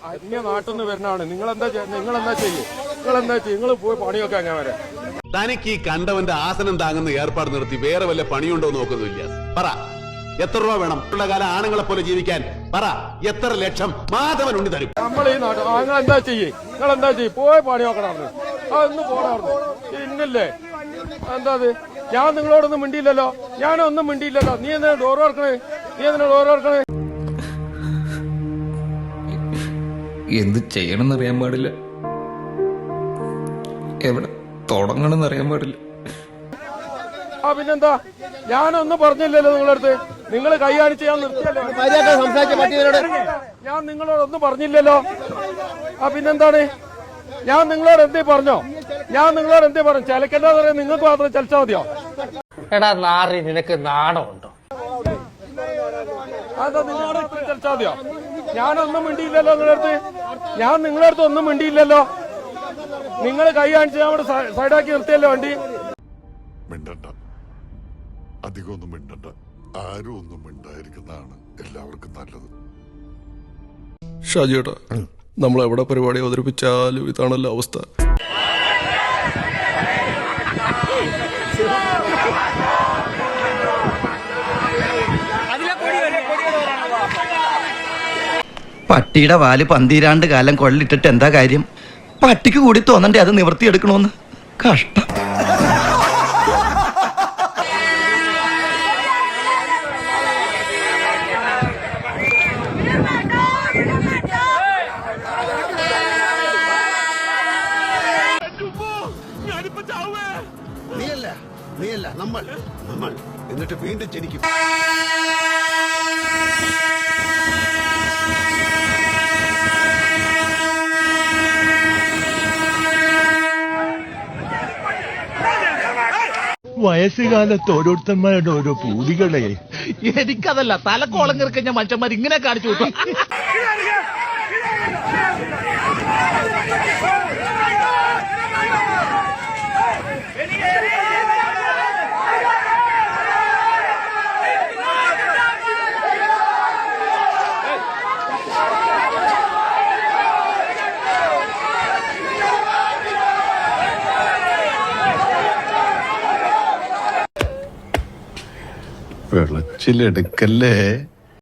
അന്യ നാട്ടിൽ നിന്ന് വരുന്നതാണ്. നിങ്ങളെന്താ ചെയ്യും? നിങ്ങൾ പോയി പണിയൊക്കെ അങ്ങനെ വരെ. തനിക്ക് ഈ കണ്ടവന്റെ ആസനം താങ്ങുന്ന ഏർപ്പാട് നിർത്തി വേറെ വല്ല പണിയുണ്ടോ നോക്കുന്നില്ല. പറ, എത്ര രൂപ വേണം? ഉള്ള കാലം ആണുങ്ങളെ പോലെ ജീവിക്കാൻ പറ. എത്ര ലക്ഷം മാധവൻ ഉണ്ട് തരും? നമ്മൾ ഈ നാട്ടിൽ നിങ്ങളെന്താ ചെയ്യും? പോയി പണി നോക്കണമായിരുന്നു. അതൊന്നും പോണായിരുന്നു. ഇന്നില്ലേ എന്താ അത്? ഞാൻ നിങ്ങളോടൊന്നും മിണ്ടിയില്ലല്ലോ. ഞാനൊന്നും മിണ്ടിയില്ലല്ലോ. നീ എന്തിനാ ഡോർ തുറക്കണേ? എന്ത് ചെയ്യണമെന്ന് അറിയാൻ പാടില്ല, എവിടെ തുടങ്ങണമെന്ന് അറിയാൻ പാടില്ല. പിന്നെന്താ? ഞാനൊന്നും പറഞ്ഞില്ലല്ലോ നിങ്ങളടുത്ത്. നിങ്ങൾ കൈ കാണിച്ച് ഞാൻ നിർത്തിയല്ലോ. ഞാൻ നിങ്ങളോടൊന്നും പറഞ്ഞില്ലല്ലോ. പിന്നെന്താണ്? ഞാൻ നിങ്ങളോട് എന്തേ പറഞ്ഞു? ചലക്കണ്ടെന്ന് പറയാൻ നിങ്ങൾക്ക് മാത്രം ചലിച്ചാൽ മതിയോ? എടാ നാറി, നിനക്ക് നാണമുണ്ടോ? അതാ നിങ്ങളോട് ഇത്ര ചലിച്ചാൽ മതിയോ? ഞാനൊന്നും മിണ്ടിയില്ലല്ലോ നിങ്ങളടുത്ത്. ഞാൻ നിങ്ങളടുത്ത് ഒന്നും മിണ്ടിയില്ലല്ലോ. നിങ്ങൾ കൈ കാണിച്ച് ഞാൻ ഇവിടെ സൈഡാക്കി നിർത്തിയല്ലോ വണ്ടി. മിണ്ടണ്ട, അധികമൊന്നും മിണ്ടണ്ട. ആരും ഒന്നും മിണ്ടായിരിക്കുന്നതാണ് എല്ലാവർക്കും നല്ലത്. ഷാജിയേട്ടാ, നമ്മൾ എവിടെ പരിപാടി അവതരിപ്പിച്ചാലും ഇതാണല്ലോ അവസ്ഥ. പട്ടിയുടെ വാല് പന്തീരാണ്ട് കാലം കൊള്ളിട്ടിട്ട് എന്താ കാര്യം? പട്ടിക്ക് കൂടി തോന്നണ്ടേ അത് നിവർത്തിയെടുക്കണോന്ന്? കഷ്ടം. നീയല്ല നമ്മൾ എന്നിട്ട് വീണ്ടും ജനിക്കും. വയസ്സുകാലത്ത് ഓരോരുത്തന്മാരുടെ ഓരോ പൂതികളെ. എനിക്കതല്ല, തലക്കോളം കിറക്കഞ്ഞ മനുഷ്യന്മാർ ഇങ്ങനെ കാണിച്ചു വിട്ടു. വിളച്ചിലെടുക്കല്ലേ.